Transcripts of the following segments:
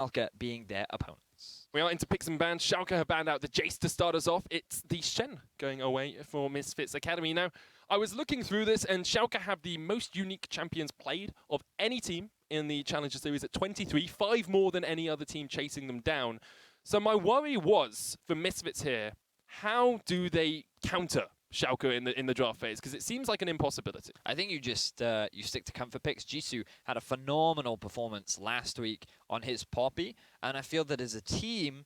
Schalke being their opponents. We are into picks and bans. Schalke have banned out the Jace to start us off. It's the Shen going away for Misfits Academy. Now, I was looking through this, and Schalke have the most unique champions played of any team in the Challenger Series at 23, 5 more than any other team chasing them down. So my worry was, for Misfits here, how do they counter Schalke in the draft phase? Because it seems like an impossibility. I think you just you stick to comfort picks. Jisoo had a phenomenal performance last week on his Poppy, and I feel that as a team,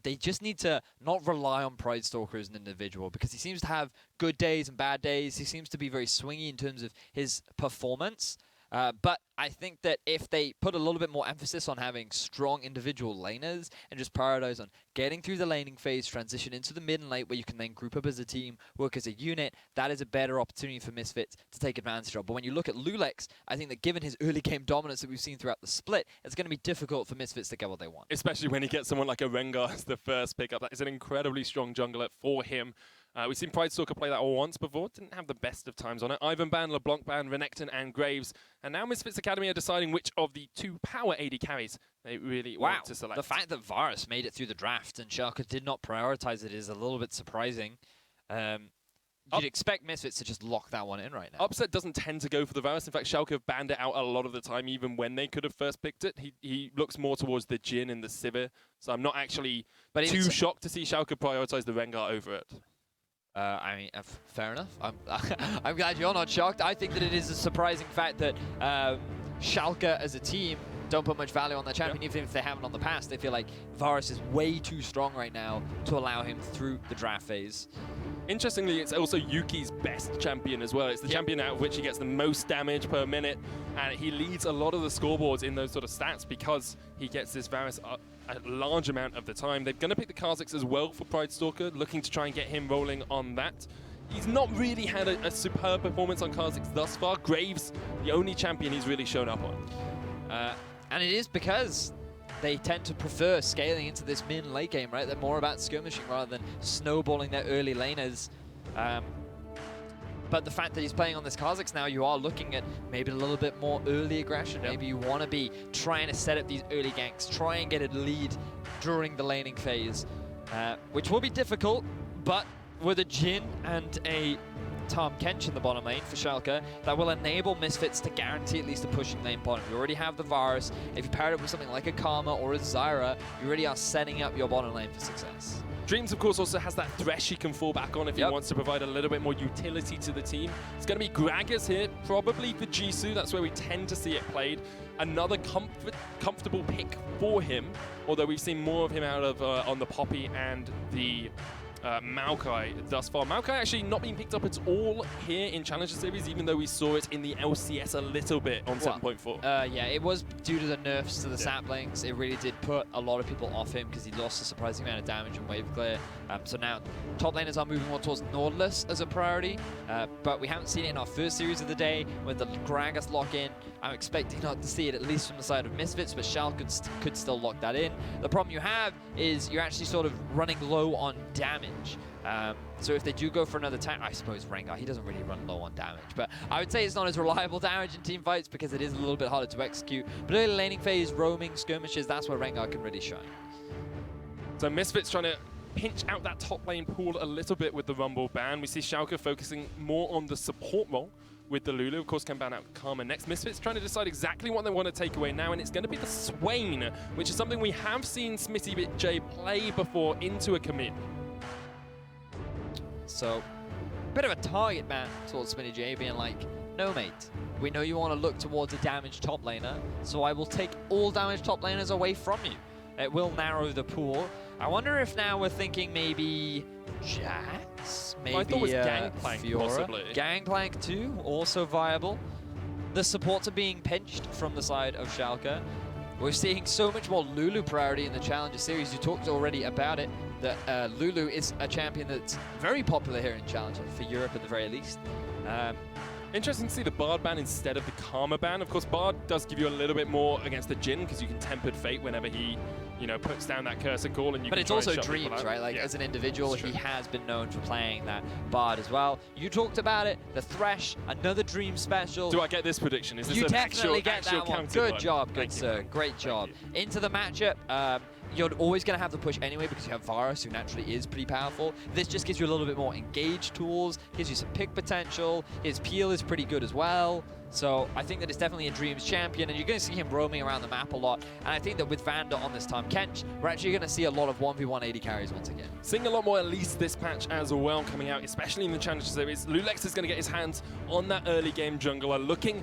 they just need to not rely on Pride Stalker as an individual, because he seems to have good days and bad days. He seems to be very swingy in terms of his performance. But I think that if they put a little bit more emphasis on having strong individual laners and just prioritize on getting through the laning phase, transition into the mid and late where you can then group up as a team, work as a unit, that is a better opportunity for Misfits to take advantage of. But when you look at Lulex, I think that given his early game dominance that we've seen throughout the split, it's going to be difficult for Misfits to get what they want. Especially when he gets someone like a Rengar as the first pickup. That is an incredibly strong jungler for him. We've seen Pride Stalker play that once before. Didn't have the best of times on it. Ivan ban, LeBlanc ban, Renekton and Graves. And now Misfits Academy are deciding which of the 2 power AD carries they really want to select. The fact that Varus made it through the draft and Schalke did not prioritize it is a little bit surprising. You'd expect Misfits to just lock that one in right now. Upset doesn't tend to go for the Varus. In fact, Schalke have banned it out a lot of the time, even when they could have first picked it. He looks more towards the Jhin and the Sivir. So I'm not actually too shocked to see Schalke prioritize the Rengar over it. I mean, fair enough. I'm glad you're not shocked. I think that it is a surprising fact that Schalke as a team don't put much value on their champion, even if they haven't on the past. They feel like Varus is way too strong right now to allow him through the draft phase. Interestingly, it's also Yuki's best champion as well. It's the champion out of which he gets the most damage per minute, and he leads a lot of the scoreboards in those sort of stats because he gets this Varus a large amount of the time. They're going to pick the Kha'Zix as well for Pride Stalker, looking to try and get him rolling on that. He's not really had a superb performance on Kha'Zix thus far. Graves, the only champion he's really shown up on. And it is because they tend to prefer scaling into this mid and late game, right? They're more about skirmishing rather than snowballing their early laners. But the fact that he's playing on this Kha'Zix now, you are looking at maybe a little bit more early aggression. Maybe you want to be trying to set up these early ganks, try and get a lead during the laning phase, which will be difficult, but with a Jhin and a Tahm Kench in the bottom lane for Schalke, that will enable Misfits to guarantee at least a pushing lane bottom. You already have the Varus. If you pair it with something like a Karma or a Zyra, you already are setting up your bottom lane for success. Dreams, of course, also has that Thresh he can fall back on if he wants to provide a little bit more utility to the team. It's going to be Gragas here, probably for Jisoo. That's where we tend to see it played. Another comfortable pick for him, although we've seen more of him out of on the Poppy and the Maokai thus far. Maokai actually not being picked up at all here in Challenger Series, even though we saw it in the LCS a little bit on 7.4. Yeah, it was due to the nerfs to the saplings. It really did put a lot of people off him because he lost a surprising amount of damage and wave clear. So now top laners are moving more towards Nautilus as a priority, but we haven't seen it in our first series of the day with the Gragas lock-in. I'm expecting not to see it, at least from the side of Misfits, but Shalke could still lock that in. The problem you have is you're actually sort of running low on damage. So if they do go for another tank, I suppose Rengar, he doesn't really run low on damage, but I would say it's not as reliable damage in team fights because it is a little bit harder to execute. But early laning phase, roaming, skirmishes, that's where Rengar can really shine. So Misfits trying to pinch out that top lane pool a little bit with the Rumble ban. We see Schalke focusing more on the support role with the Lulu. Of course, can ban out Karma next. Misfits trying to decide exactly what they want to take away now, and it's going to be the Swain, which is something we have seen Smitty J play before into a commit. So, a bit of a target man towards Smitty J, being like, no mate, we know you want to look towards a damaged top laner, so I will take all damaged top laners away from you. It will narrow the pool. I wonder if now we're thinking maybe Jax, maybe I thought it was Gangplank, Fiora. possibly. Gangplank too, also viable. The supports are being pinched from the side of Schalke. We're seeing so much more Lulu priority in the Challenger Series. You talked already about it, that Lulu is a champion that's very popular here in Challenger, for Europe at the very least. Interesting to see the Bard ban instead of the Karma ban. Of course, Bard does give you a little bit more against the Jhin because you can Tempered Fate whenever he, you know, puts down that cursor call, and you. But can it's try also and shut people Dreams, out. right? Like Yeah. as an individual, he has been known for playing that Bard as well. You talked about it. The Thresh, another Dream special. Do I get this prediction? Is this You an definitely get actual that one. counted Good one? job, good Thank you, sir. man. Great job. Thank you. Into the matchup. You're always going to have the push anyway because you have Varus, who naturally is pretty powerful. This just gives you a little bit more engaged tools, gives you some pick potential. His peel is pretty good as well. So I think that it's definitely a Dreams champion, and you're going to see him roaming around the map a lot. And I think that with Vander on this time Kench, we're actually going to see a lot of 1v1 AD carries once again. Seeing a lot more at least this patch as well coming out, especially in the Challenger Series. Lulex is going to get his hands on that early game jungler looking...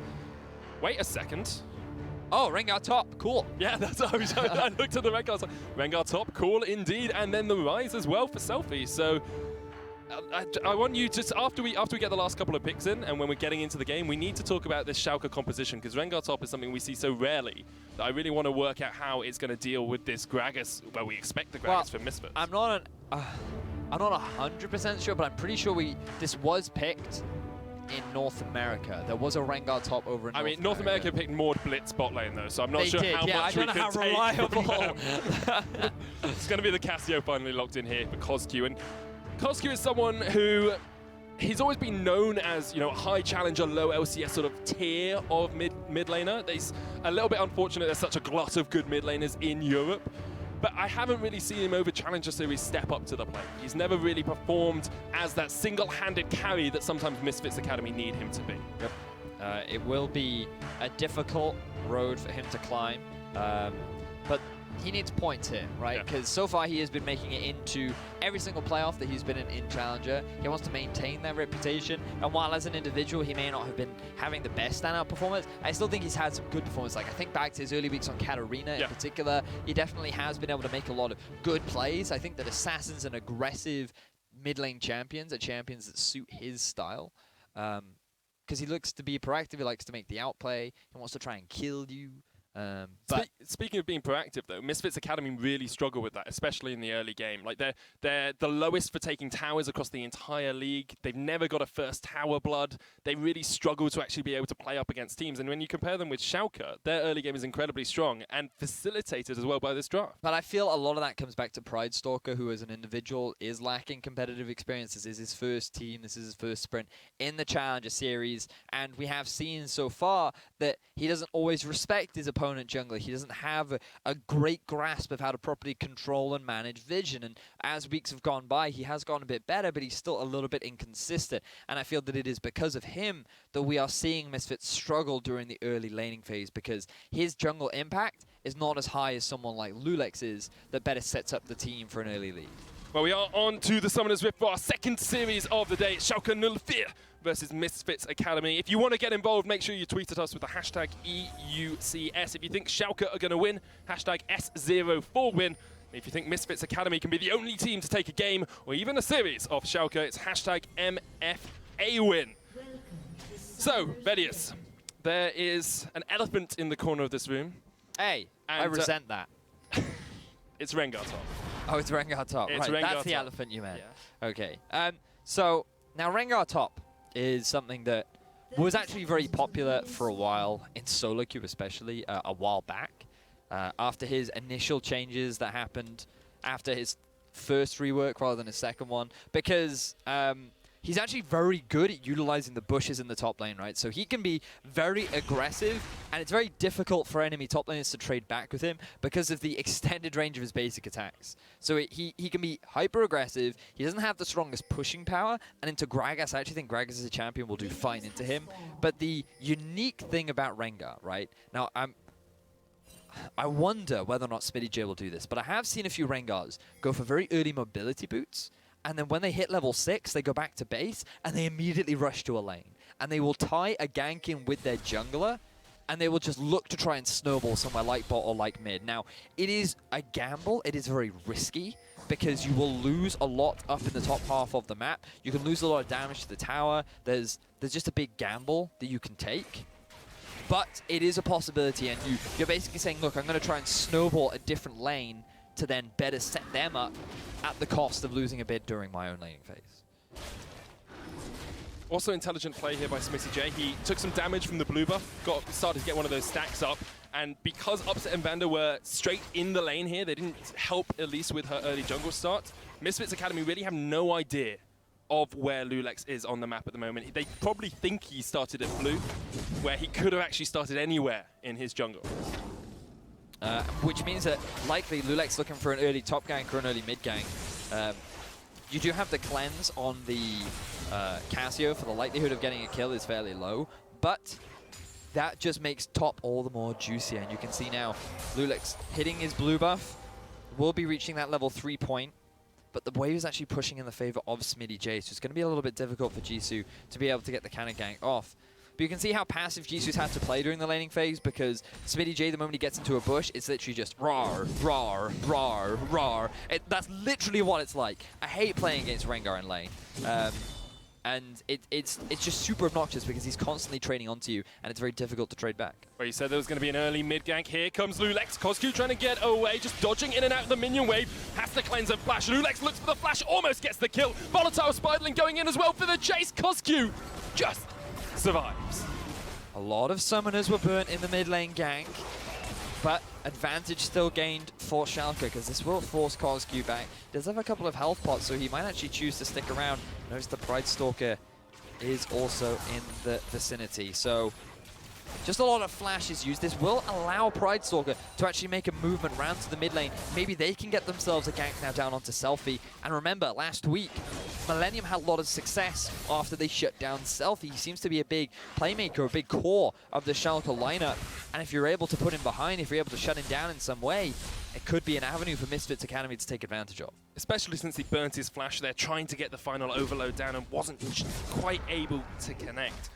Wait a second. Oh, Rengar top, cool. Yeah, that's what I looked at the Rengar top. Rengar top, cool indeed, and then the Rise as well for Selfie. So I want you to, after we get the last couple of picks in, and when we're getting into the game, we need to talk about this Schalke composition, because Rengar top is something we see so rarely that I really want to work out how it's going to deal with this Gragas, where we expect the Gragas from Misfits. I'm not 100% sure, but I'm pretty sure this was picked in North America. There was a Rengar top over in North America picked Mord Blitz bot lane though, so I'm not they sure did, how yeah, much I don't we know could how take from reliable. them. It's going to be the Cassio finally locked in here for Cosq, and Cosq is someone who he's always been known as, you know, a high challenger, low LCS sort of tier of mid laner. It's a little bit unfortunate there's such a glut of good mid laners in Europe. But I haven't really seen him over Challenger Series step up to the plate. He's never really performed as that single-handed carry that sometimes Misfits Academy need him to be. Yep. It will be a difficult road for him to climb, but he needs points here, right? Because so far he has been making it into every single playoff that he's been in Challenger. He wants to maintain that reputation, and while as an individual he may not have been having the best standout performance, I still think he's had some good performance. Like I think back to his early weeks on Katarina in particular, he definitely has been able to make a lot of good plays. I think that Assassin's and aggressive mid lane champions are champions that suit his style. Because he looks to be proactive, he likes to make the outplay, he wants to try and kill you. But speaking of being proactive, though, Misfits Academy really struggle with that, especially in the early game. Like they're the lowest for taking towers across the entire league. They've never got a first tower blood. They really struggle to actually be able to play up against teams. And when you compare them with Schalke, their early game is incredibly strong and facilitated as well by this draft. But I feel a lot of that comes back to Pride Stalker, who as an individual is lacking competitive experience. This is his first team. This is his first sprint in the Challenger Series. And we have seen so far that he doesn't always respect his opponent jungler. He doesn't have a great grasp of how to properly control and manage vision. And as weeks have gone by, he has gotten a bit better, but he's still a little bit inconsistent. And I feel that it is because of him that we are seeing Misfits struggle during the early laning phase, because his jungle impact is not as high as someone like Lulex is, that better sets up the team for an early lead. Well, we are on to the Summoner's Rift for our second series of the day. Schalke 04 versus Misfits Academy. If you want to get involved, make sure you tweet at us with the hashtag EUCS. If you think Schalke are going to win, hashtag S04 win. If you think Misfits Academy can be the only team to take a game or even a series of Schalke, it's hashtag MFA win. So, VODS, there is an elephant in the corner of this room. Hey, And, I resent that. It's Rengar top. Oh, it's Rengar top. It's right, Rengar that's the top. elephant you meant. Yeah. Okay. So now Rengar top is something that was actually very popular for a while, in solo queue especially, a while back. After his initial changes that happened after his first rework rather than his second one, because he's actually very good at utilizing the bushes in the top lane, right? So he can be very aggressive, and it's very difficult for enemy top laners to trade back with him because of the extended range of his basic attacks. So he can be hyper aggressive, he doesn't have the strongest pushing power, and into Gragas, I actually think Gragas as a champion will do fine into him. But the unique thing about Rengar, right? Now, I wonder whether or not Smitty J will do this, but I have seen a few Rengars go for very early mobility boots, and then when they hit level 6, they go back to base, and they immediately rush to a lane. And they will tie a gank in with their jungler, and they will just look to try and snowball somewhere like bot or like mid. Now, it is a gamble. It is very risky, because you will lose a lot up in the top half of the map. You can lose a lot of damage to the tower. There's just a big gamble that you can take. But it is a possibility, and you're basically saying, look, I'm going to try and snowball a different lane to then better set them up at the cost of losing a bit during my own laning phase. Also intelligent play here by Smitty J. He took some damage from the blue buff, started to get one of those stacks up, and because Upset and Vander were straight in the lane here, they didn't help Elise with her early jungle start. Misfits Academy really have no idea of where Lulex is on the map at the moment. They probably think he started at blue, where he could have actually started anywhere in his jungle. Which means that likely Lulex looking for an early top gank or an early mid gank. You do have the cleanse on the Casio, for the likelihood of getting a kill is fairly low, but that just makes top all the more juicier. And you can see now Lulex hitting his blue buff, will be reaching that level 3 point, but the wave is actually pushing in the favor of Smitty J, so it's going to be a little bit difficult for Jisoo to be able to get the cannon gank off. But you can see how passive Jisoo's had to play during the laning phase, because Smitty J, the moment he gets into a bush, it's literally just rawr, rawr, rawr, rawr. That's literally what it's like. I hate playing against Rengar in lane. And it's just super obnoxious because he's constantly trading onto you, and it's very difficult to trade back. Well, you said there was going to be an early mid gank. Here comes Lulex. Coscu trying to get away, just dodging in and out of the minion wave. Has to cleanse and flash. Lulex looks for the flash, almost gets the kill. Volatile Spiderling going in as well for the chase. Coscu just survives. A lot of summoners were burnt in the mid lane gank, but advantage still gained for Shalke, because this will force Coscu back. Does have a couple of health pots, so he might actually choose to stick around. Notice the Pride Stalker is also in the vicinity, so just a lot of flashes used. This will allow Pride Stalker to actually make a movement round to the mid lane. Maybe they can get themselves a gank now down onto Selfie. And remember, last week, Millennium had a lot of success after they shut down Selfie. He seems to be a big playmaker, a big core of the Schalke lineup. And if you're able to put him behind, if you're able to shut him down in some way, it could be an avenue for Misfits Academy to take advantage of. Especially since he burnt his flash there, trying to get the final overload down and wasn't quite able to connect.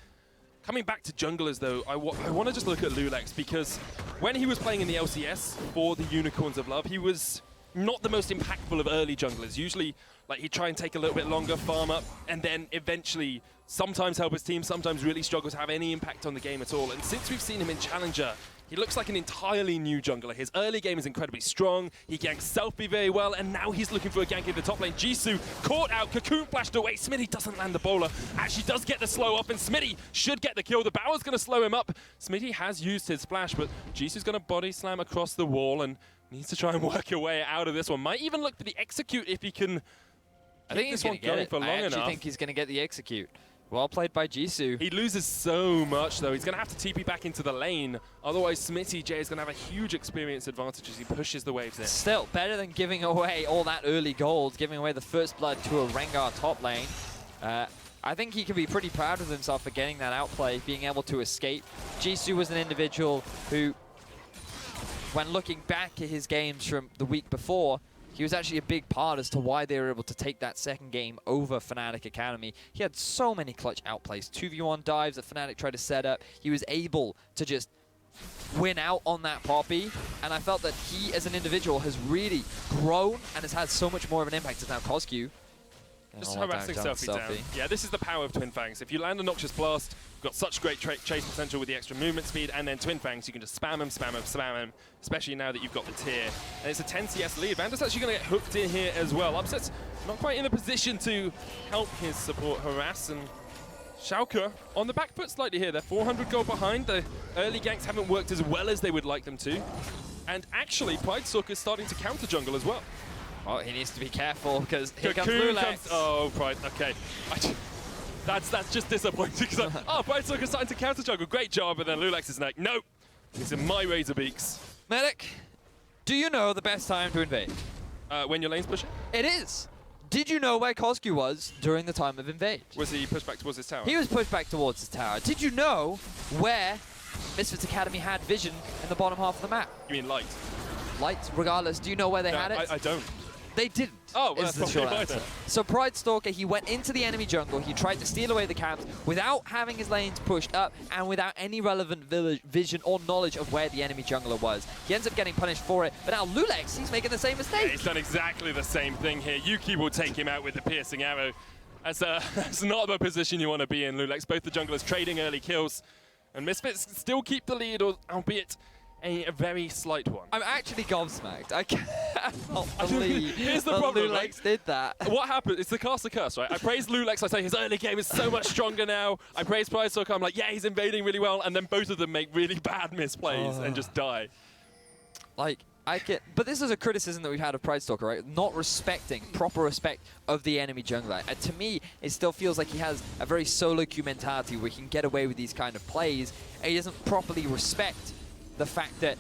Coming back to junglers though, I want to just look at Lulex, because when he was playing in the LCS for the Unicorns of Love, he was not the most impactful of early junglers. Usually, like, he'd try and take a little bit longer, farm up, and then eventually sometimes help his team, sometimes really struggle to have any impact on the game at all. And since we've seen him in Challenger, he looks like an entirely new jungler. His early game is incredibly strong, he ganks Selfie very well, and now he's looking for a gank in the top lane. Jisoo caught out, Cocoon flashed away, Smitty doesn't land the bowler, actually does get the slow up, and Smitty should get the kill. The Bower's gonna slow him up. Smitty has used his flash, but Jisoo's gonna body slam across the wall and needs to try and work a way out of this one. Might even look for the execute if he can. I think he's going to get it. I actually think he's going to get the execute. Well played by Jisoo. He loses so much, though. He's going to have to TP back into the lane. Otherwise, Smitty J is going to have a huge experience advantage as he pushes the waves in. Still, better than giving away all that early gold, giving away the first blood to a Rengar top lane. I think he can be pretty proud of himself for getting that outplay, being able to escape. Jisoo was an individual who, when looking back at his games from the week before, he was actually a big part as to why they were able to take that second game over Fnatic Academy. He had so many clutch outplays, 2v1 dives that Fnatic tried to set up. He was able to just win out on that Poppy, and I felt that he as an individual has really grown and has had so much more of an impact as now Coscu. Just harassing Selfie down. Yeah, this is the power of Twin Fangs. If you land a Noxious Blast, you've got such great chase potential with the extra movement speed, and then Twin Fangs, you can just spam him, spam him, spam him, especially now that you've got the tier. And it's a 10 CS lead. Vander's actually going to get hooked in here as well. Upset's not quite in a position to help his support harass, and Schalke on the back foot slightly here. They're 400 gold behind. The early ganks haven't worked as well as they would like them to. And actually, Pride Stalker is starting to counter jungle as well. Oh, he needs to be careful because here comes Lulex. Oh, Pride, okay. That's just disappointing because Pride Stalker's starting to counter jungle. Great job, but then Lulex is like, nope, it's in my Razor Beaks. Medic, do you know the best time to invade? When your lane's pushing? It is. Did you know where Coscu was during the time of invade? Was he pushed back towards his tower? He was pushed back towards his tower. Did you know where Misfits Academy had vision in the bottom half of the map? You mean light? Light, regardless. Do you know where they had it? I don't. They didn't. Oh, well, that's the short probably answer. So Pride Stalker, he went into the enemy jungle, he tried to steal away the camps without having his lanes pushed up and without any relevant vision or knowledge of where the enemy jungler was. He ends up getting punished for it, but now Lulex, he's making the same mistake. Yeah, he's done exactly the same thing here. Yuki will take him out with the piercing arrow. That's not the position you want to be in, Lulex. Both the junglers trading early kills, and Misfits still keep the lead, albeit a very slight one. I'm actually gobsmacked. cannot believe Here's the that problem, Lulex right? did that. What happened? It's the caster curse, right? I praise Lulex. I say his early game is so much stronger now. I praise Pride Soccer. I'm like, yeah, he's invading really well. And then both of them make really bad misplays and just die. Like, but this is a criticism that we've had of Pride Stalker, right? Not respecting, proper respect of the enemy jungler. And to me, it still feels like he has a very solo queue mentality where he can get away with these kind of plays, and he doesn't properly respect the fact that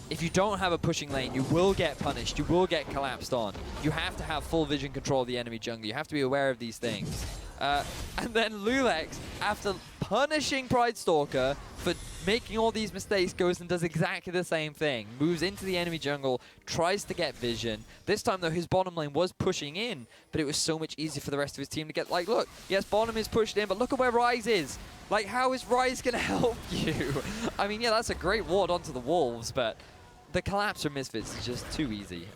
if you don't have a pushing lane, you will get punished, you will get collapsed on. You have to have full vision control of the enemy jungler. You have to be aware of these things. And then Lulex, after punishing Pride Stalker for making all these mistakes, goes and does exactly the same thing. Moves into the enemy jungle, tries to get vision. This time, though, his bottom lane was pushing in, but it was so much easier for the rest of his team to get, like, look, yes, bottom is pushed in, but look at where Ryze is. Like, how is Ryze going to help you? I mean, yeah, that's a great ward onto the Wolves, but the collapse from Misfits is just too easy.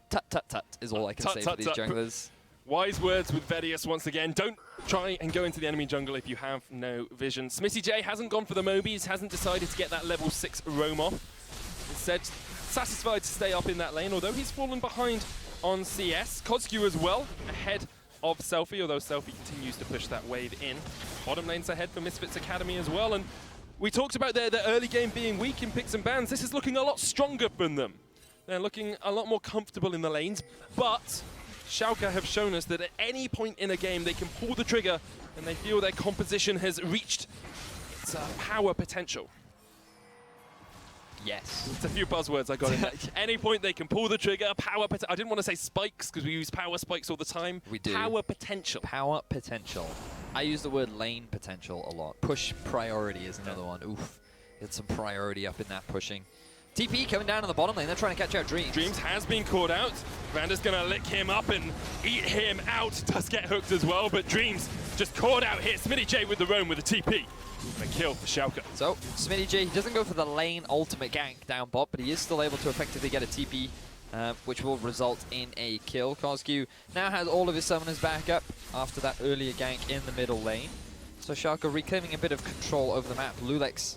Tut is all I can say for these junglers. Wise words with VODS once again. Don't try and go into the enemy jungle if you have no vision. Smitty J hasn't gone for the Mobies, hasn't decided to get that level 6 roam off. Instead, satisfied to stay up in that lane, although he's fallen behind on CS. Kodskew as well, ahead of Selfie, although Selfie continues to push that wave in. Bottom lane's ahead for Misfits Academy as well, and we talked about their early game being weak in picks and bans. This is looking a lot stronger from them. They're looking a lot more comfortable in the lanes, but Schalke have shown us that at any point in a game they can pull the trigger and they feel their composition has reached its power potential. Yes. It's a few buzzwords I got in there. Any point they can pull the trigger, power potential. I didn't want to say spikes because we use power spikes all the time. We do. Power potential. Power potential. I use the word lane potential a lot. Push priority is another one. Oof. Get some priority up in that pushing. TP coming down on the bottom lane. They're trying to catch out Dreams. Dreams has been caught out. Vander's going to lick him up and eat him out. Does get hooked as well, but Dreams just caught out here. Smitty J with the roam with a TP. And a kill for Schalke. So, Smitty J, he doesn't go for the lane ultimate gank down bot, but he is still able to effectively get a TP, which will result in a kill. Kodskew now has all of his summoners back up after that earlier gank in the middle lane. So Schalke reclaiming a bit of control over the map. Lulex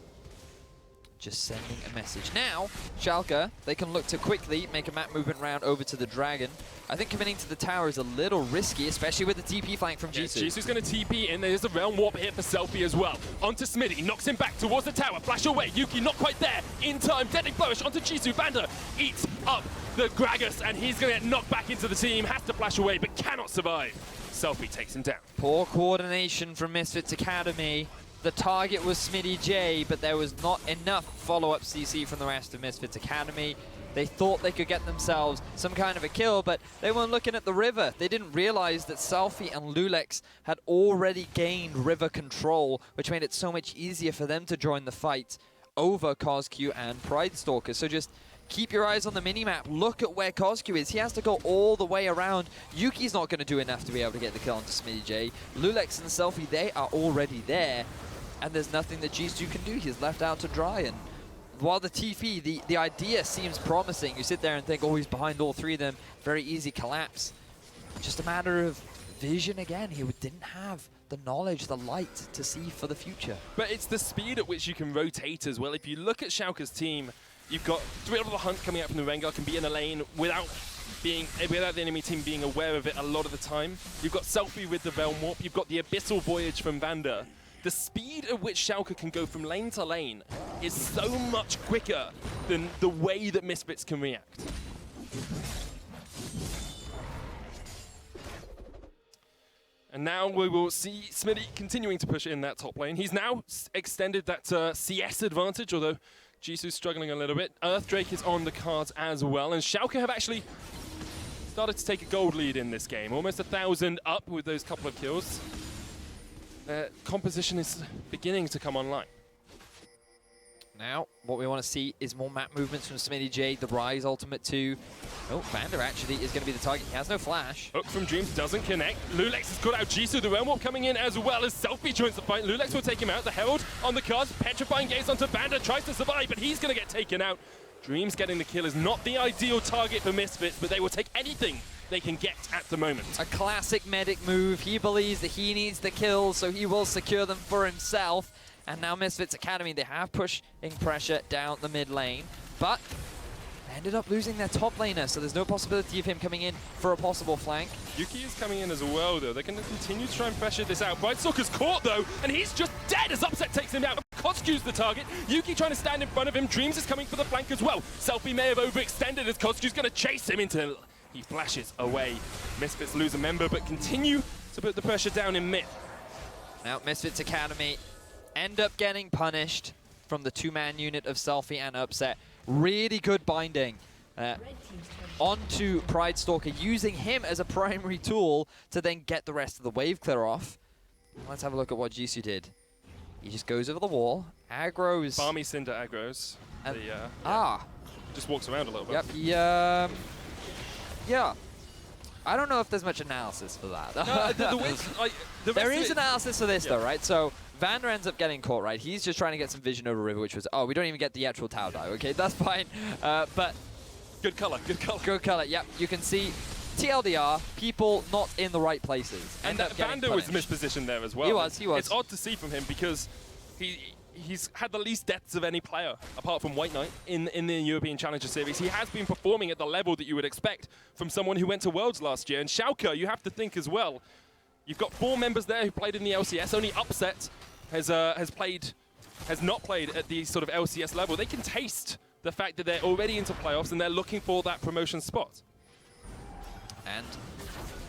just sending a message. Now, Schalke, they can look to quickly make a map movement round over to the Dragon. I think committing to the tower is a little risky, especially with the TP flank from Jisoo. Jisoo's going to TP in. There's a realm warp here for Selfie as well. Onto Smitty, knocks him back towards the tower. Flash away. Yuki not quite there. In time, deadly flourish onto Jisoo. Vander eats up the Gragas, and he's going to get knocked back into the team. Has to flash away, but cannot survive. Selfie takes him down. Poor coordination from Misfits Academy. The target was Smitty J, but there was not enough follow-up CC from the rest of Misfits Academy. They thought they could get themselves some kind of a kill, but they weren't looking at the river. They didn't realize that Selfie and Lulex had already gained river control, which made it so much easier for them to join the fight over Kodskew and Pride Stalker. So just keep your eyes on the minimap. Look at where Kodskew is. He has to go all the way around. Yuki's not going to do enough to be able to get the kill onto Smitty J. Lulex and Selfie, they are already there. And there's nothing that Jisoo can do. He's left out to dry. And while the TP, the idea seems promising, you sit there and think, oh, he's behind all three of them. Very easy collapse. Just a matter of vision again. He didn't have the knowledge, the light to see for the future. But it's the speed at which you can rotate as well. If you look at Schalke's team, you've got Thrill of the Hunt coming out from the Rengar, can be in a lane without the enemy team being aware of it a lot of the time. You've got Selfie with the Realm Warp. You've got the Abyssal Voyage from Vander. The speed at which Schalke can go from lane to lane is so much quicker than the way that Misfits can react. And now we will see Smitty continuing to push in that top lane. He's now extended that CS advantage, although Jisoo's struggling a little bit. Earthdrake is on the cards as well, and Schalke have actually started to take a gold lead in this game. Almost 1,000 up with those couple of kills. Composition is beginning to come online. Now, what we want to see is more map movements from Smitty J, the Rise ultimate too. Oh, Vander actually is going to be the target. He has no flash. Hook from Dreams doesn't connect. Lulex has got out Jisoo, the Realm Warp coming in as well as Selfie joins the fight. Lulex will take him out. The Herald on the cards. Petrifying gaze onto Vander, tries to survive, but he's going to get taken out. Dreams getting the kill is not the ideal target for Misfits, but they will take anything they can get at the moment. A classic medic move. He believes that he needs the kills, so he will secure them for himself. And now Misfits Academy, they have pushing pressure down the mid lane, but ended up losing their top laner, so there's no possibility of him coming in for a possible flank. Yuki is coming in as well, though. They're going to continue to try and pressure this out. Brightstalker's caught, though, and he's just dead as Upset takes him out. Kotsku's the target. Yuki trying to stand in front of him. Dreams is coming for the flank as well. Selfie may have overextended as Kotsku's going to chase him until he flashes away. Misfits lose a member, but continue to put the pressure down in mid. Now, Misfits Academy end up getting punished from the two-man unit of Selfie and Upset. Really good binding onto Pridestalker, using him as a primary tool to then get the rest of the wave clear off. Let's have a look at what Jisoo did. He just goes over the wall, aggroes. Barmy Cinder aggroes. Just walks around a little bit. Yep, yeah. I don't know if there's much analysis for that. There is analysis for this though, right? So Vander ends up getting caught, right? He's just trying to get some vision over River, which was, oh, we don't even get the actual Tau die. Okay, that's fine. But good color, good color. Good color, yep. You can see TLDR, people not in the right places. And Vander was mispositioned there as well. He was. It's odd to see from him because he's had the least deaths of any player, apart from White Knight, in the European Challenger Series. He has been performing at the level that you would expect from someone who went to Worlds last year. And Shalke, you have to think as well, you've got 4 members there who played in the LCS. Only Upset has not played at the sort of LCS level. They can taste the fact that they're already into playoffs and they're looking for that promotion spot. And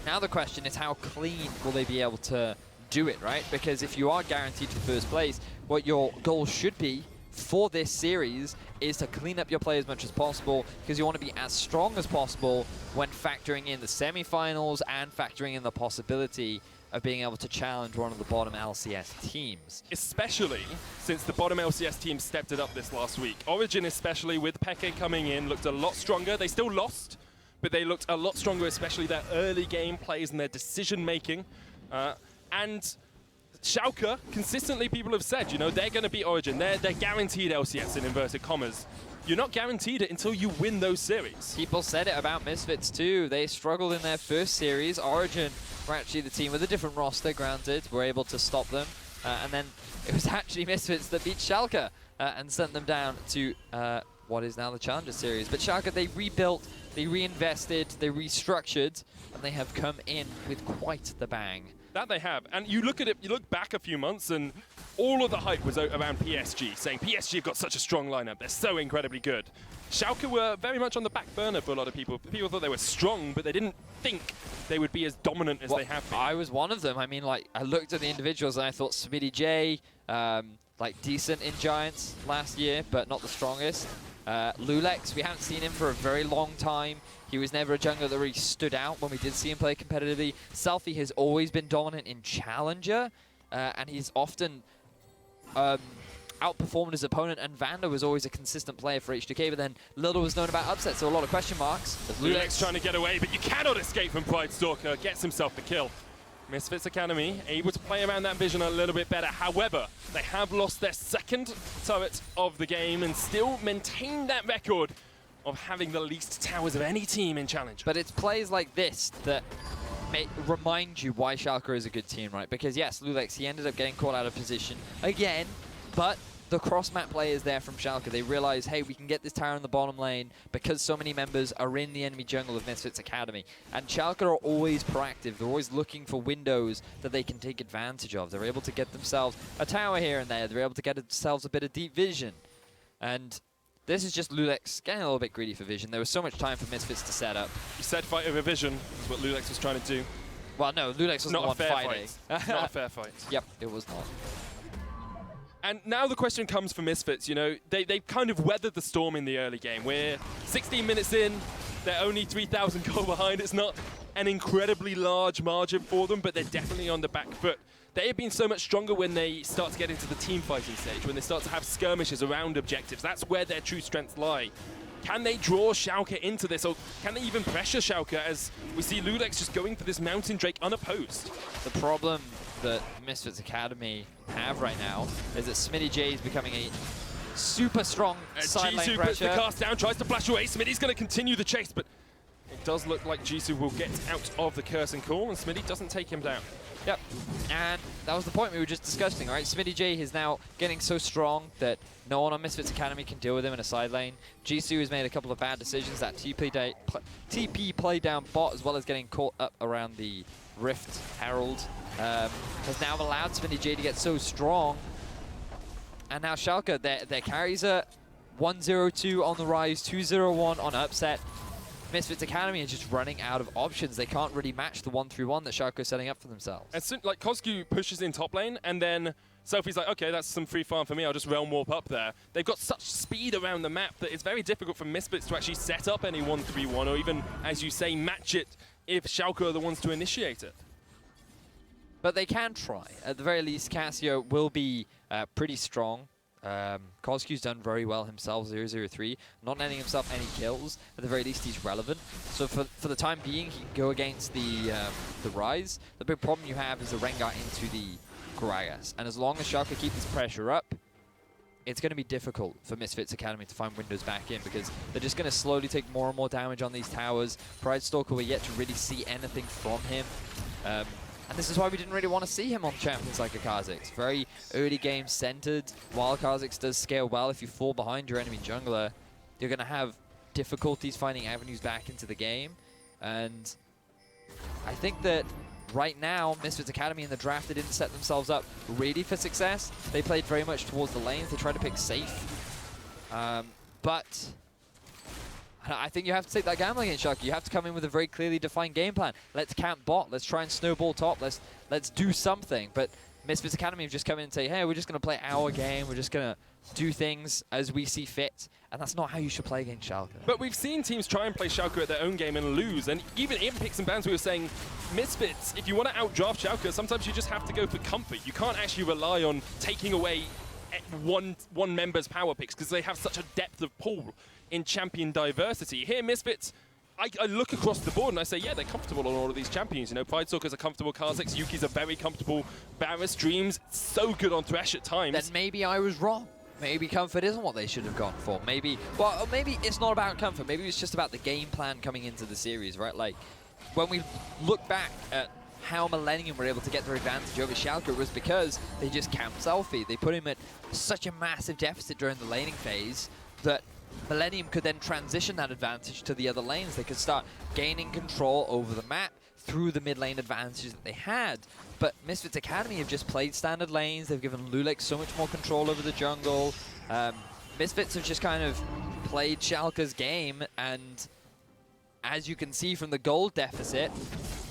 now the question is, how clean will they be able to do it, right? Because if you are guaranteed for first place, what your goal should be for this series is to clean up your play as much as possible, because you want to be as strong as possible when factoring in the semifinals and factoring in the possibility of being able to challenge one of the bottom LCS teams. Especially since the bottom LCS team stepped it up this last week. Origin, especially with Peke coming in, looked a lot stronger. They still lost, but they looked a lot stronger, especially their early game plays and their decision making. And Schalke, consistently people have said, you know, they're going to beat Origin. They're guaranteed LCS in inverted commas. You're not guaranteed it until you win those series. People said it about Misfits too. They struggled in their first series. Origin were actually the team with a different roster, granted, were able to stop them. And then it was actually Misfits that beat Schalke and sent them down to what is now the Challenger Series. But Schalke, they rebuilt, they reinvested, they restructured, and they have come in with quite the bang. That they have. And you look at it, you look back a few months and all of the hype was around PSG, saying PSG have got such a strong lineup, they're so incredibly good. Schalke were very much on the back burner for a lot of people. People thought they were strong, but they didn't think they would be as dominant as they have been. I was one of them. I mean, like, I looked at the individuals and I thought Smitty J, like, decent in Giants last year, but not the strongest. Lulex, we haven't seen him for a very long time. He was never a jungler that really stood out when we did see him play competitively. Selfie has always been dominant in Challenger, and he's often outperformed his opponent, and Vander was always a consistent player for H2K, but then little was known about Upset, so a lot of question marks. Lulex trying to get away, but you cannot escape from Pridestalker, gets himself the kill. Misfits Academy able to play around that vision a little bit better. However, they have lost their second turret of the game and still maintain that record of having the least towers of any team in Challenge. But it's plays like this that remind you why Schalke is a good team, right? Because yes, Lulex, he ended up getting caught out of position again, but the cross-map play is there from Schalke. They realize, hey, we can get this tower in the bottom lane because so many members are in the enemy jungle of Misfits Academy. And Schalke are always proactive. They're always looking for windows that they can take advantage of. They're able to get themselves a tower here and there. They're able to get themselves a bit of deep vision. And this is just Lulex getting a little bit greedy for vision. There was so much time for Misfits to set up. You said fight over vision is what Lulex was trying to do. Well, no, Lulex was not the one fighting. Not a fair fight. Yep, it was not. And now the question comes for Misfits, you know, they've kind of weathered the storm in the early game. We're 16 minutes in, they're only 3,000 goal behind. It's not an incredibly large margin for them, but they're definitely on the back foot. They have been so much stronger when they start to get into the team fighting stage, when they start to have skirmishes around objectives. That's where their true strengths lie. Can they draw Shalke into this, or can they even pressure Shalke as we see Lulex just going for this Mountain Drake unopposed? The problem that Misfits Academy have right now is that Smitty J is becoming a super strong side lane Jisoo pressure. puts the cast down, tries to flash away. Smitty's going to continue the chase, but does look like Jisoo will get out of the Curtain Call, and Smitty doesn't take him down. Yep, and that was the point we were just discussing, right? Smitty J is now getting so strong that no one on Misfits Academy can deal with him in a side lane. Jisoo has made a couple of bad decisions. That TP play down bot, as well as getting caught up around the Rift Herald, has now allowed Smitty J to get so strong. And now Shalke, their carries are 1-0-2 on the rise, 2-0-1 on upset. Misfits Academy is just running out of options. They can't really match the 1-3-1 that Shalke is setting up for themselves. And so, like, Kozgu pushes in top lane, and then Selfie's like, okay, that's some free farm for me, I'll just realm warp up there. They've got such speed around the map that it's very difficult for Misfits to actually set up any 1-3-1, or even, as you say, match it if Shalke are the ones to initiate it. But they can try. At the very least, Cassio will be pretty strong. Kozgu's done very well himself, 0-0-3, not netting himself any kills. At the very least, he's relevant. So for the time being, he can go against the Rise. The big problem you have is the Rengar into the Gragas. And as long as Shalke keep this pressure up, it's going to be difficult for Misfits Academy to find windows back in, because they're just going to slowly take more and more damage on these towers. Pridestalker, we're yet to really see anything from him. And this is why we didn't really want to see him on champions like a Kha'Zix. Very early game centered. While Kha'Zix does scale well, if you fall behind your enemy jungler, you're going to have difficulties finding avenues back into the game. And I think that right now, Misfits Academy in the draft, they didn't set themselves up really for success. They played very much towards the lanes. They tried to pick safe. But I think you have to take that gamble against Shalke. You have to come in with a very clearly defined game plan. Let's camp bot. Let's try and snowball top. Let's do something. But Misfits Academy have just come in and say, hey, we're just going to play our game. We're just going to do things as we see fit. And that's not how you should play against Shalke. But we've seen teams try and play Shalke at their own game and lose. And even in picks and bans, we were saying, Misfits, if you want to outdraft Shalke, sometimes you just have to go for comfort. You can't actually rely on taking away one member's power picks, because they have such a depth of pool in champion diversity. Here, Misfits, I look across the board and I say, yeah, they're comfortable on all of these champions. You know, Pridestalker's a comfortable Kha'Zix, Yuki's a very comfortable Varus, Dreams, so good on Thresh at times. Then maybe I was wrong. Maybe comfort isn't what they should have gone for. Maybe, well, maybe it's not about comfort. Maybe it's just about the game plan coming into the series, right? Like, when we look back at how Millennium were able to get their advantage over Shalke, it was because they just camped Selfie. They put him at such a massive deficit during the laning phase that Millennium could then transition that advantage to the other lanes. They could start gaining control over the map through the mid lane advantages that they had. But Misfits Academy have just played standard lanes. They've given Lulex so much more control over the jungle. Misfits have just kind of played Schalke's game, and as you can see from the gold deficit,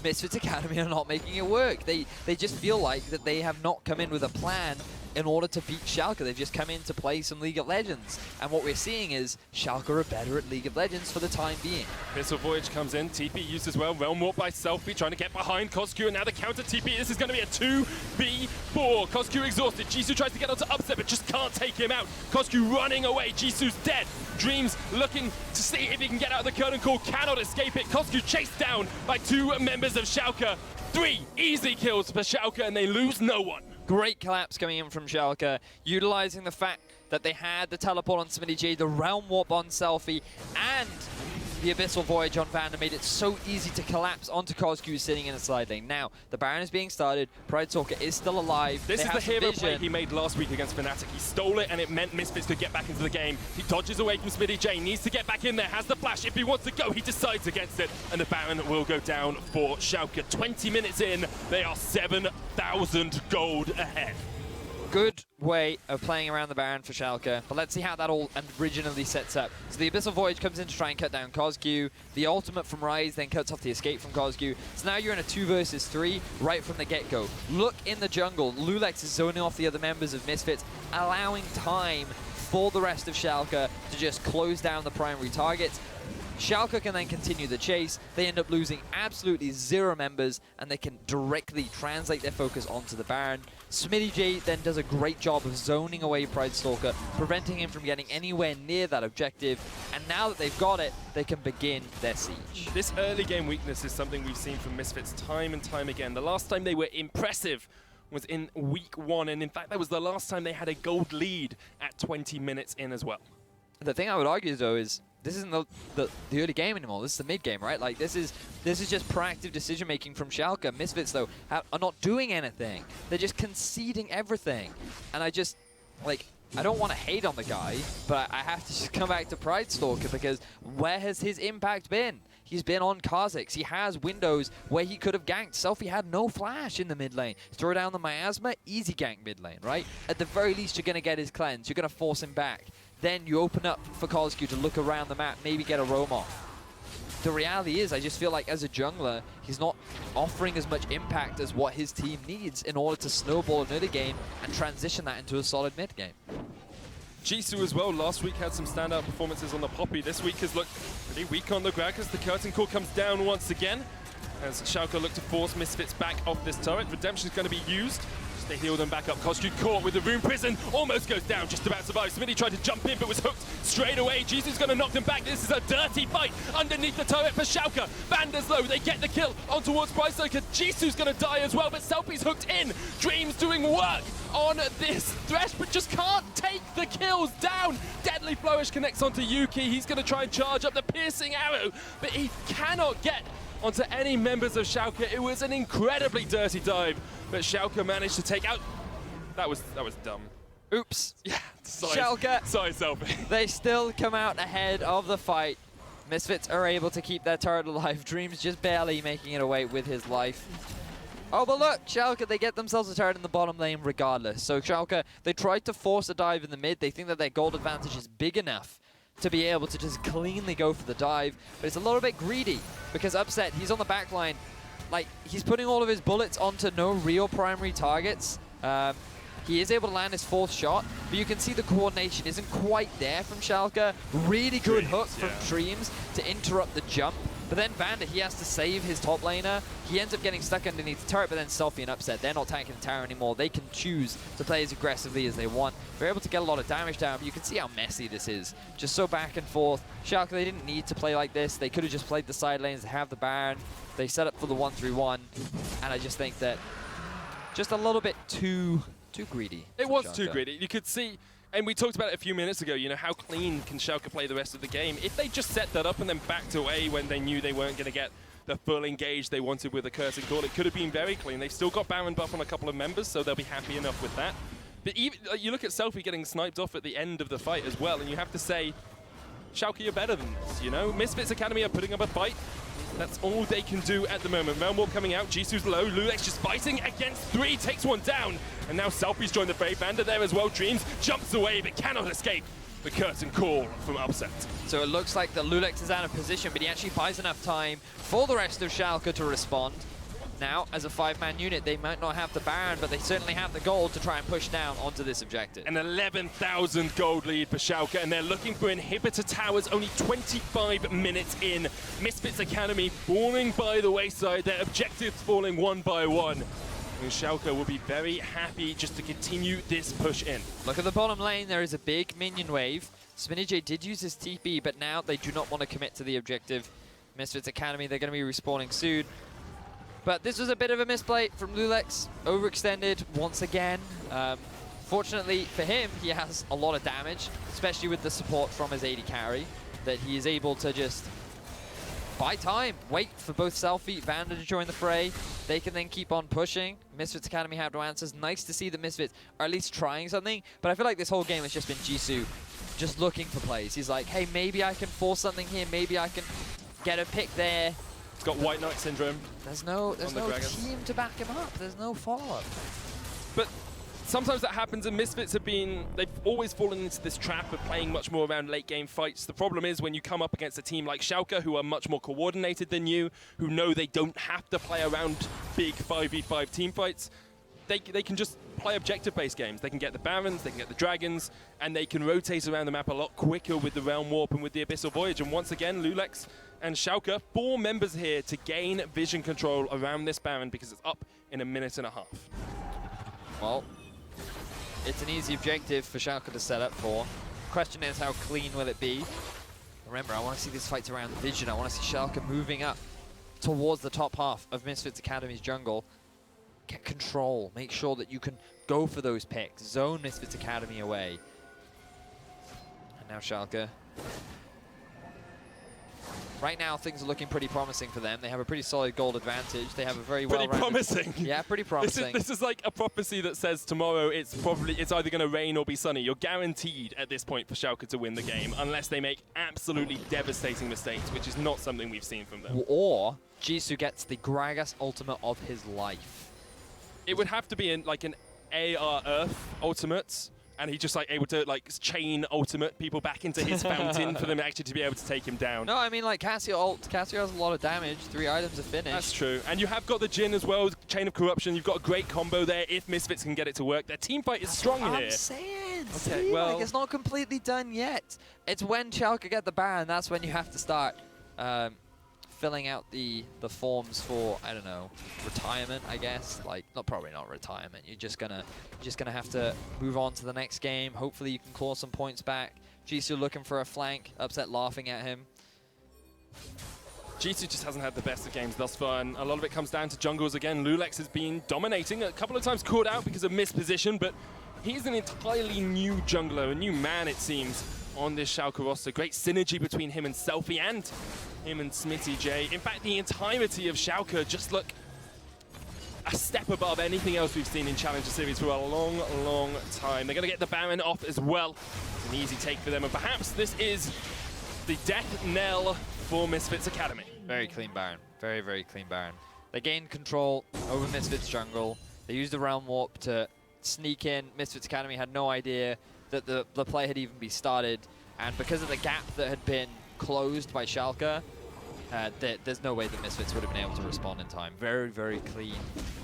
Misfits Academy are not making it work. They just feel like that they have not come in with a plan in order to beat Shalke. They've just come in to play some League of Legends. And what we're seeing is Shalke are better at League of Legends for the time being. Missile Voyage comes in, TP used as well, Realm Warp by Selfie, trying to get behind Kozgu, and now the counter TP. This is going to be a 2v4. Kozgu exhausted, Jisoo tries to get onto upset, but just can't take him out. Kozgu running away, Jisoo's dead. Dreams looking to see if he can get out of the curtain call, cannot escape it. Kozgu chased down by two members of Shalke. 3 easy kills for Shalke, and they lose no one. Great collapse coming in from Shalke, utilizing the fact that they had the teleport on Smitty J, the Realm Warp on Selfie, and the Abyssal Voyage on Vander made it so easy to collapse onto Kozgu sitting in a side lane. Now, the Baron is being started, Pridestalker is still alive. This is the hero play he made last week against Fnatic. He stole it, and it meant Misfits could get back into the game. He dodges away from Smitty J, needs to get back in there, has the flash. If he wants to go, he decides against it, and the Baron will go down for Shalke. 20 minutes in, they are 7,000 gold ahead. Good way of playing around the Baron for Shalke, but let's see how that all originally sets up. So the Abyssal Voyage comes in to try and cut down Kozgu. The ultimate from Rise then cuts off the escape from Kozgu. So now you're in a 2 versus 3 right from the get-go. Look in the jungle. Lulex is zoning off the other members of Misfits, allowing time for the rest of Shalke to just close down the primary targets. Shalke can then continue the chase. They end up losing absolutely 0 members, and they can directly translate their focus onto the Baron. Smitty J then does a great job of zoning away Pridestalker, preventing him from getting anywhere near that objective. And now that they've got it, they can begin their siege. This early game weakness is something we've seen from Misfits time and time again. The last time they were impressive was in week 1, and in fact that was the last time they had a gold lead at 20 minutes in as well. The thing I would argue, though, is this isn't the early game anymore. This is the mid game, right? Like this is just proactive decision making from Schalke. Misfits though are not doing anything. They're just conceding everything, and I just like. I don't want to hate on the guy, but I have to just come back to Pride Stalker because where has his impact been? He's been on Kha'Zix. He has windows where he could have ganked. Selfie had no flash in the mid lane. Throw down the miasma, easy gank mid lane, right? At the very least, you're going to get his cleanse. You're going to force him back. Then you open up for Kozku to look around the map, maybe get a roam off. The reality is, I just feel like as a jungler, he's not offering as much impact as what his team needs in order to snowball an early game and transition that into a solid mid game. Jisoo as well, last week had some standout performances on the Poppy. This week has looked pretty weak on the Gragas. The curtain call comes down once again as Schalke look to force Misfits back off this turret. Redemption is going to be used. They heal them back up. Kozku caught with the Rune Prison. Almost goes down, just about survives. Smitty tried to jump in, but was hooked straight away. Jisoo's going to knock them back. This is a dirty fight underneath the turret for Schalke. Vander's low. They get the kill on towards Pride Stalker. Jisoo's going to die as well, but Selfie's hooked in. Dream's doing work on this Thresh, but just can't take the kills down. Deadly Flourish connects onto Yuki. He's going to try and charge up the piercing arrow, but he cannot get onto any members of Schalke. It was an incredibly dirty dive, but Schalke managed to take out. That was dumb. Oops. Yeah, Schalke. Sorry, Selfie. They still come out ahead of the fight. Misfits are able to keep their turret alive. Dream's just barely making it away with his life. Oh, but look, Schalke, they get themselves a turret in the bottom lane regardless. So Schalke, they tried to force a dive in the mid. They think that their gold advantage is big enough to be able to just cleanly go for the dive, but it's a little bit greedy because Upset, he's on the back line. Like, he's putting all of his bullets onto no real primary targets. He is able to land his fourth shot, but you can see the coordination isn't quite there from Schalke. Really good hook from Dreams to interrupt the jump. But then Vander, he has to save his top laner. He ends up getting stuck underneath the turret, but then Selfie and Upset, they're not tanking the tower anymore. They can choose to play as aggressively as they want. They're able to get a lot of damage down, but you can see how messy this is. Just so back and forth. Schalke, they didn't need to play like this. They could have just played the side lanes. They have the Baron. They set up for the 1-3-1. And I just think that just a little bit too greedy. It was too greedy. You could see, and we talked about it a few minutes ago, you know, how clean can Schalke play the rest of the game? If they just set that up and then backed away when they knew they weren't going to get the full engage they wanted with the Curtain Call, it could have been very clean. They've still got Baron buff on a couple of members, so they'll be happy enough with that. But even, you look at Selfie getting sniped off at the end of the fight as well, and you have to say, Schalke are better than this, you know? Misfits Academy are putting up a fight. That's all they can do at the moment. Realm Warp coming out, Jisoo's low, Lulex just fighting against 3, takes one down. And now Selfie's joined the fray, Vander there as well. Dreams jumps away but cannot escape the Curtain Call from Upset. So it looks like the Lulex is out of position, but he actually buys enough time for the rest of Schalke to respond. Now, as a 5-man unit, they might not have the Baron, but they certainly have the gold to try and push down onto this objective. An 11,000 gold lead for Schalke, and they're looking for inhibitor towers only 25 minutes in. Misfits Academy falling by the wayside, their objectives falling one by one. And Schalke will be very happy just to continue this push in. Look at the bottom lane, there is a big minion wave. Spinny did use his TP, but now they do not want to commit to the objective. Misfits Academy, they're going to be respawning soon. But this was a bit of a misplay from Lulex, overextended once again. Fortunately for him, he has a lot of damage, especially with the support from his AD carry, that he is able to just buy time, wait for both Selfie, Vander to join the fray. They can then keep on pushing. Misfits Academy have no answers. Nice to see the Misfits are at least trying something, but I feel like this whole game has just been Jisoo just looking for plays. He's like, hey, maybe I can force something here, maybe I can get a pick there. He's got White Knight syndrome. There's no team to back him up. There's no follow-up. But sometimes that happens, and Misfits they've always fallen into this trap of playing much more around late game fights. The problem is when you come up against a team like Schalke, who are much more coordinated than you, who know they don't have to play around big 5v5 team fights, they can just play objective-based games. They can get the Barons, they can get the Dragons, and they can rotate around the map a lot quicker with the Realm Warp and with the Abyssal Voyage. And once again, Lulex and Schalke, 4 members here to gain vision control around this Baron because it's up in a minute and a half. Well, it's an easy objective for Schalke to set up for. Question is, how clean will it be? Remember, I want to see these fights around vision. I want to see Schalke moving up towards the top half of Misfits Academy's jungle. Get control. Make sure that you can go for those picks. Zone Misfits Academy away. And now Schalke right now things are looking pretty promising for them. They have a pretty solid gold advantage. They have a very Pretty well-rounded... promising. Yeah, pretty promising. This is like a prophecy that says tomorrow it's either going to rain or be sunny. You're guaranteed at this point for Schalke to win the game unless they make absolutely devastating mistakes, which is not something we've seen from them. Or Jisoo gets the Gragas ultimate of his life. It would have to be in like an AR Earth ultimate, and he's just like able to like chain ultimate people back into his fountain for them actually to be able to take him down. No, I mean like Cassio has a lot of damage. 3 items are finished. That's true. And you have got the Jhin as well, Chain of Corruption. You've got a great combo there if Misfits can get it to work. Their team fight is strong here. I'm saying. Okay, See, well, like, it's not completely done yet. It's when Schalke get the Baron, that's when you have to start filling out the forms for, I don't know, retirement, I guess. Like, probably not retirement. You're just gonna have to move on to the next game. Hopefully you can claw some points back. Jisoo looking for a flank, Upset laughing at him. Jisoo just hasn't had the best of games thus far, and a lot of it comes down to jungles again. Lulex has been dominating, a couple of times caught out because of misposition, but he's an entirely new jungler, a new man it seems, on this Schalke roster. Great synergy between him and Selfie and him and Smitty J. In fact, the entirety of Schalke just look a step above anything else we've seen in Challenger Series for a long, long time. They're going to get the Baron off as well. It's an easy take for them, and perhaps this is the death knell for Misfits Academy. Very clean Baron. Very, very clean Baron. They gained control over Misfits jungle. They used the Realm Warp to sneak in. Misfits Academy had no idea that the play had even been started, and because of the gap that had been closed by Schalke, there's no way that Misfits would have been able to respond in time. Very, very clean.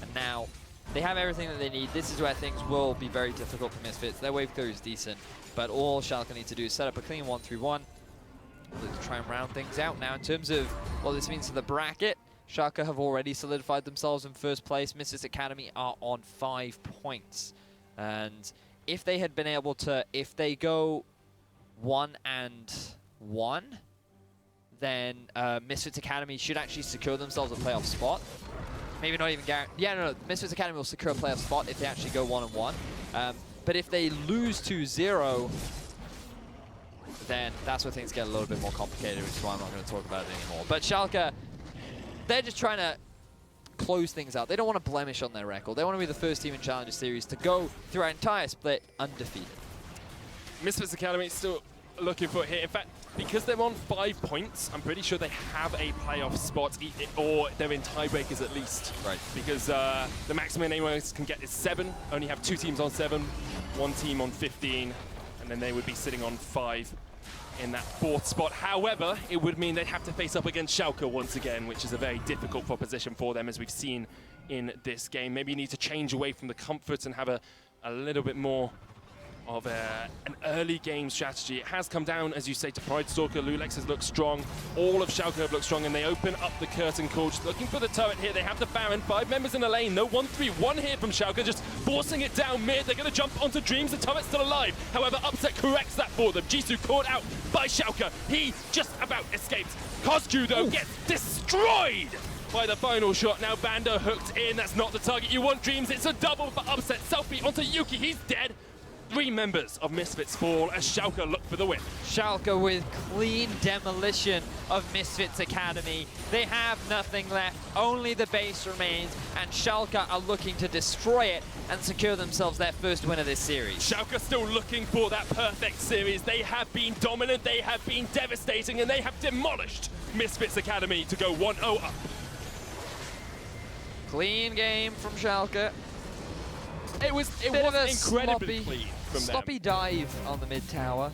And now they have everything that they need. This is where things will be very difficult for Misfits. Their wave clear is decent, but all Schalke need to do is set up a clean 1-3-1 to try and round things out. Now, in terms of what this means to the bracket, Schalke have already solidified themselves in first place. Misfits Academy are on 5 points. And if they had been able to, if they go 1-1, then Misfits Academy should actually secure themselves a playoff spot. Maybe not even guarantee. Yeah, no, Misfits Academy will secure a playoff spot if they actually go 1-1. But if they lose 2-0, then that's where things get a little bit more complicated, which is why I'm not going to talk about it anymore. But Schalke, they're just trying to close things out. They don't want to blemish on their record. They want to be the first team in Challenger Series to go through our entire split undefeated. Misfits Academy still looking for it here. In fact, because they're on 5 points, I'm pretty sure they have a playoff spot, or they're in tiebreakers at least. Right. Because the maximum anyone else can get is 7. Only have 2 teams on 7, 1 team on 15, and then they would be sitting on 5 in that 4th spot. However, it would mean they'd have to face up against Schalke once again, which is a very difficult proposition for them, as we've seen in this game. Maybe you need to change away from the comfort and have a little bit more of an early game strategy. It has come down, as you say, to Pride Stalker. Lulex has looked strong. All of Schalke have looked strong, and they open up the curtain call. Just looking for the turret here. They have the Baron. 5 members in the lane. No 1-3-1 here from Schalke, just forcing it down mid. They're going to jump onto Dreams. The turret's still alive. However, Upset corrects that for them. Jisoo caught out by Schalke. He just about escapes. Kozku, though, gets destroyed by the final shot. Now Bando hooked in. That's not the target you want, Dreams. It's a double for Upset. Selfie onto Yuki. He's dead. 3 members of Misfits fall as Schalke look for the win. Schalke with clean demolition of Misfits Academy. They have nothing left, only the base remains, and Schalke are looking to destroy it and secure themselves their first win of this series. Schalke still looking for that perfect series. They have been dominant, they have been devastating, and they have demolished Misfits Academy to go 1-0 up. Clean game from Schalke. It was incredibly clean from them. Sloppy dive on the mid tower.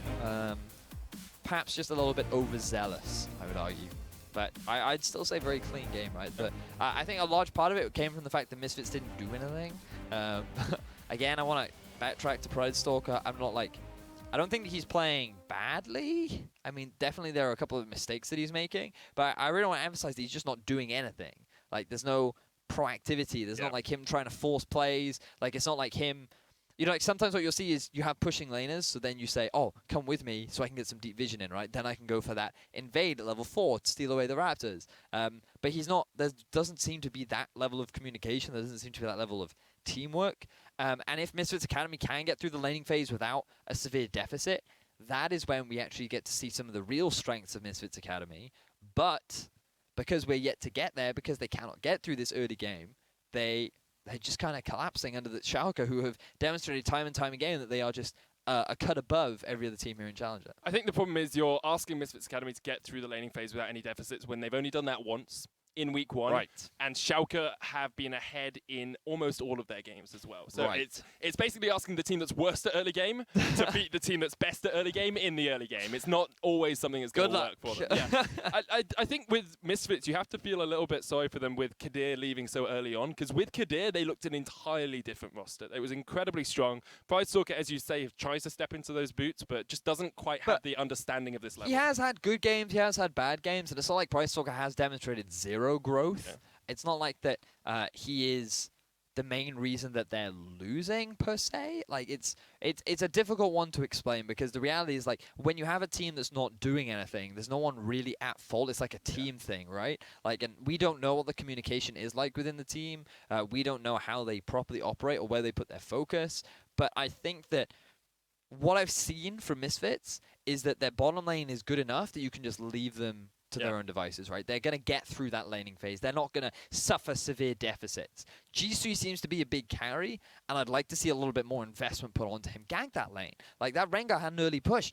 Perhaps just a little bit overzealous, I would argue. But I'd still say very clean game, right? But I think a large part of it came from the fact that Misfits didn't do anything. Again, I want to backtrack to Pride Stalker. I don't think he's playing badly. I mean, definitely there are a couple of mistakes that he's making. But I really want to emphasize that he's just not doing anything. Like, there's no proactivity. There's not like him trying to force plays. Like, it's not like him, you know, like sometimes what you'll see is you have pushing laners, so then you say, oh, come with me so I can get some deep vision in, right? Then I can go for that invade at level 4 to steal away the Raptors. But he's not, there doesn't seem to be that level of communication. There doesn't seem to be that level of teamwork. And if Misfits Academy can get through the laning phase without a severe deficit, that is when we actually get to see some of the real strengths of Misfits Academy. But because we're yet to get there, because they cannot get through this early game, they're just kind of collapsing under the Schalke, who have demonstrated time and time again that they are just a cut above every other team here in Challenger. I think the problem is you're asking Misfits Academy to get through the laning phase without any deficits when they've only done that once in week 1. Right. And Schalke have been ahead in almost all of their games as well. So it's basically asking the team that's worst at early game to beat the team that's best at early game in the early game. It's not always something that's going to work for them. Yeah. I think with Misfits, you have to feel a little bit sorry for them with Kadir leaving so early on, because with Kadir, they looked an entirely different roster. It was incredibly strong. Pridestalker, as you say, tries to step into those boots, but just doesn't quite have the understanding of this level. He has had good games, he has had bad games, and it's not like Pridestalker has demonstrated zero growth. Yeah. It's not like that he is the main reason that they're losing per se. Like it's a difficult one to explain, because the reality is, like, when you have a team that's not doing anything, there's no one really at fault. It's like a team thing, right? Like, and we don't know what the communication is like within the team. We don't know how they properly operate or where they put their focus. But I think that what I've seen from Misfits is that their bottom lane is good enough that you can just leave them to their own devices, right? They're going to get through that laning phase. They're not going to suffer severe deficits. Jisoo seems to be a big carry, and I'd like to see a little bit more investment put onto him. Gank that lane. Like, that Rengar had an early push.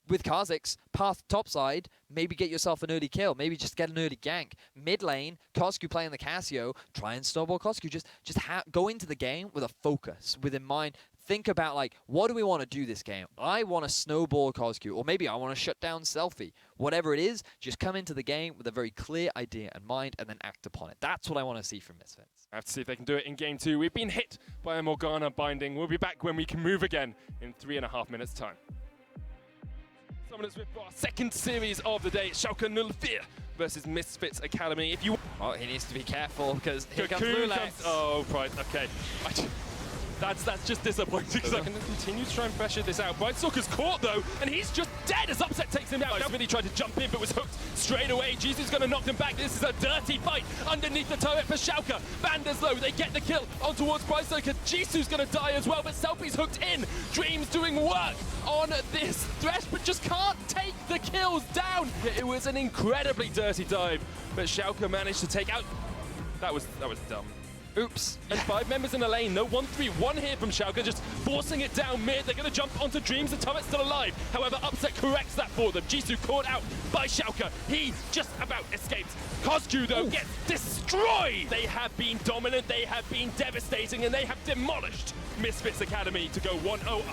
With Kha'Zix, path topside, maybe get yourself an early kill. Maybe just get an early gank. Mid lane, Kosku playing the Casio, try and snowball Kosku. Just go into the game with a focus, with in mind. Think about, like, what do we want to do this game? I want to snowball Kosku, or maybe I want to shut down Selfie. Whatever it is, just come into the game with a very clear idea in mind and then act upon it. That's what I want to see from Misfits. I have to see if they can do it in game 2. We've been hit by a Morgana binding. We'll be back when we can move again in 3.5 minutes' time. Summoners with our second series of the day. Schalke 04 versus Misfits Academy. If you... Oh, he needs to be careful, because here comes Lulax. Oh, right, okay. That's just disappointing, because I can continue to try and pressure this out. Pridestalker's caught, though, and he's just dead as Upset takes him out. Really tried to jump in, but was hooked straight away. Jesus going to knock them back. This is a dirty fight underneath the turret for Schalke. Bander's low. They get the kill on towards Pridestalker. Jisoo's going to die as well, but Selfie's hooked in. Dream's doing work on this Thresh, but just can't take the kills down. It was an incredibly dirty dive, but Schalke managed to take out... That was dumb. Oops. And 5 members in the lane. No 1-3-1 here from Schalke, just forcing it down mid. They're going to jump onto Dreams. The turret's still alive. However, Upset corrects that for them. Jisoo caught out by Schalke. He just about escapes. Kosku, though, gets destroyed. They have been dominant. They have been devastating, and they have demolished Misfits Academy to go 1-0 up.